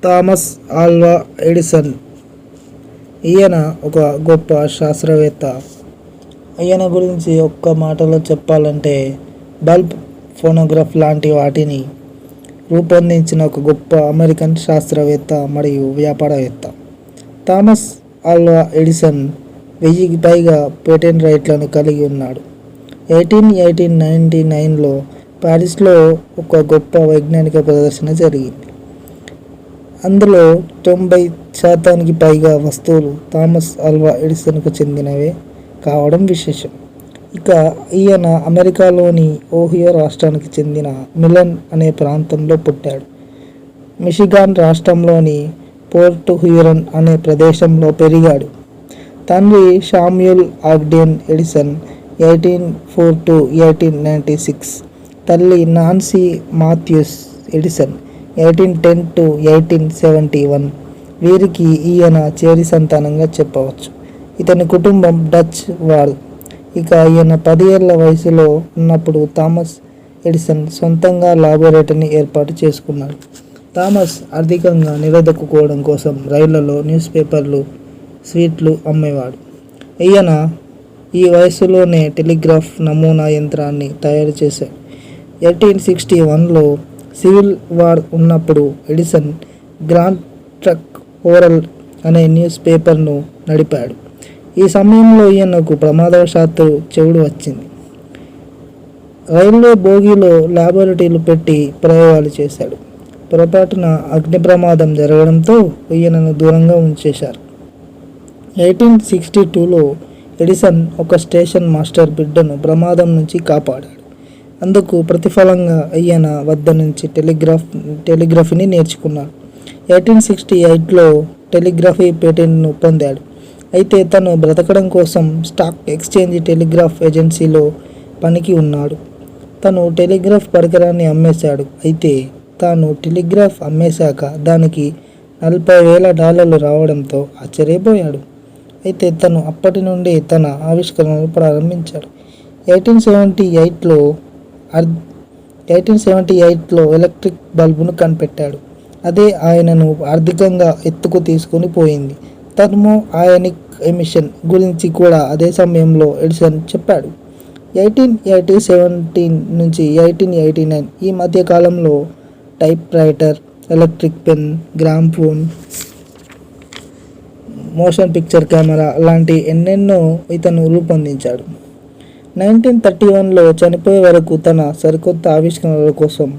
Thomas Alva Edison. ఈయన ఒక గొప్ప శాస్త్రవేత్త. ఈయన గురించి ఒక్క మాటలో చెప్పాలంటే బల్బ్, ఫోనోగ్రాఫ్ లాంటి వాటిని రూపొందించిన ఒక గొప్ప అమెరికన్ శాస్త్రవేత్త మరియు వ్యాపారవేత్త. థామస్ ఆల్వా ఎడిసన్ 1000కి పైగా పేటెంట్ రైట్లను కలిగి ఉన్నాడు. 1899లో పారిస్లో ఒక గొప్ప వైజ్ఞానిక ప్రదర్శన జరిగింది. అందులో 90% పైగా వస్తువులు థామస్ ఆల్వా ఎడిసన్కు చెందినవే కావడం విశేషం. ఇక ఈయన అమెరికాలోని ఓహియో రాష్ట్రానికి చెందిన మిలన్ అనే ప్రాంతంలో పుట్టాడు. మిషిగాన్ రాష్ట్రంలోని పోర్ట్ హ్యూరన్ అనే ప్రదేశంలో పెరిగాడు. తండ్రి శామ్యూల్ ఆగ్డెన్ ఎడిసన్ 1804-1896, తల్లి నాన్సీ మాథ్యూస్ ఎడిసన్ 1810-1871. వీరికి ఈయన చేరి సంతానంగా చెప్పవచ్చు. ఇతని కుటుంబం డచ్ వారు. ఇక ఈయన 10 ఏళ్ల వయసులో ఉన్నప్పుడు థామస్ ఎడిసన్ సొంతంగా లాబొరేటరీని ఏర్పాటు చేసుకున్నాడు. థామస్ ఆర్థికంగా నిలదొక్కుకోవడం కోసం రైళ్లలో న్యూస్ పేపర్లు, స్వీట్లు అమ్మేవాడు. ఈయన ఈ వయసులోనే టెలిగ్రాఫ్ నమూనా యంత్రాన్ని తయారు చేశాడు. 1861లో సివిల్ వార్ ఉన్నప్పుడు ఎడిసన్ గ్రాండ్ ట్రంక్ ఓరల్ అనే న్యూస్ పేపర్ను నడిపాడు. ఈ సమయంలో ఈయనకు ప్రమాదవశాత్తు చెవుడు వచ్చింది. రైల్వే బోగీలో లాబొరేటరీలు పెట్టి ప్రయోగాలు చేశాడు. పొరపాటున అగ్ని ప్రమాదం జరగడంతో ఈయనను దూరంగా ఉంచేశారు. 1862లో ఎడిసన్ ఒక స్టేషన్ మాస్టర్ బిడ్డను ప్రమాదం నుంచి కాపాడాడు. అందుకు ప్రతిఫలంగా ఈయన వద్ద నుంచి టెలిగ్రఫీని నేర్చుకున్నాడు. 1868లో టెలిగ్రఫీ పేటెంట్ను పొందాడు. అయితే తను బ్రతకడం కోసం స్టాక్ ఎక్స్చేంజ్ టెలిగ్రాఫ్ ఏజెన్సీలో పనికి ఉన్నాడు. తను టెలిగ్రాఫ్ పరికరాన్ని అమ్మేశాడు. అయితే తాను టెలిగ్రాఫ్ అమ్మేశాక దానికి $40,000 రావడంతో ఆశ్చర్యపోయాడు. అయితే తను అప్పటి నుండి తన ఆవిష్కరణలు ప్రారంభించాడు. 1878లో ఎలక్ట్రిక్ బల్బును కనిపెట్టాడు. అదే ఆయనను ఆర్థికంగా ఎత్తుకు తీసుకొని పోయింది. థర్మో అయానిక్ ఎమిషన్ గురించి కూడా అదే సమయంలో ఎడిసన్ చెప్పాడు. 1817 నుంచి 1889 ఈ మధ్య కాలంలో type writer, electric pen, gramophone, motion picture camera లాంటి ఎన్నెన్నో ఇతను రూపొందించాడు. 1931లో చనిపోయే వరకు తన సరికొత్త ఆవిష్కరణల కోసం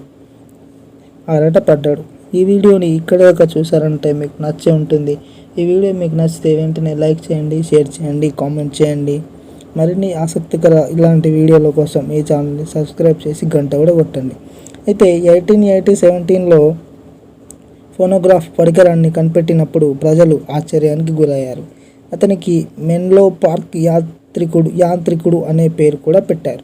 ఆరాటపడ్డాడు. ఈ వీడియోని ఇక్కడ దాకా చూసారంటే మీకు నచ్చే ఉంటుంది. ఈ వీడియో మీకు నచ్చితే వెంటనే లైక్ చేయండి, షేర్ చేయండి, కామెంట్ చేయండి. మరిన్ని ఆసక్తికర ఇలాంటి వీడియోల కోసం ఈ ఛానల్ని సబ్స్క్రైబ్ చేసి గంట కూడా కొట్టండి. అయితే 1817లో ఫోనోగ్రాఫ్ పరికరాన్ని కనిపెట్టినప్పుడు ప్రజలు ఆశ్చర్యానికి గురయ్యారు. అతనికి మెన్లో పార్క్ యాంత్రికుడు అనే పేరు కూడా పెట్టారు.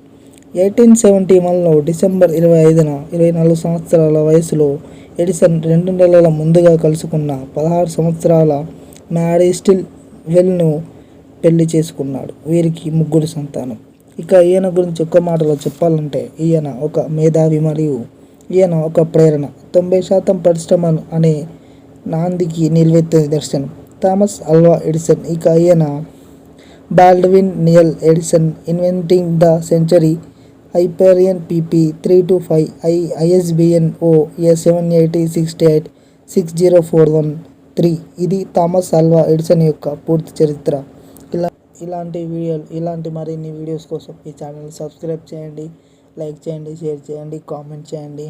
1871లో డిసెంబర్ 25న 24 సంవత్సరాల వయసులో ఎడిసన్ 2 నెలల ముందుగా కలుసుకున్న 16 సంవత్సరాల మ్యాడీ స్టిల్ వెల్ను పెళ్లి చేసుకున్నాడు. వీరికి 3 సంతానం. ఇక ఈయన గురించి ఒక్క మాటలో చెప్పాలంటే ఈయన ఒక మేధావి మరియు ఈయన ఒక ప్రేరణ. 90% పరిశ్రమలు అనే నాందికి నిలువెత్తు నిదర్శనం థామస్ ఆల్వా ఎడిసన్. ఇక ఈయన Baldwin Neil Edison inventing the century, Hyperion PP 325 ISBN O78686041-3. ఇది థామస్ ఆల్వా ఎడిసన్ యొక్క పూర్తి చరిత్ర. ఇలాంటి మరిన్ని వీడియోస్ కోసం ఈ ఛానల్ని సబ్స్క్రైబ్ చేయండి, లైక్ చేయండి, షేర్ చేయండి, కామెంట్ చేయండి.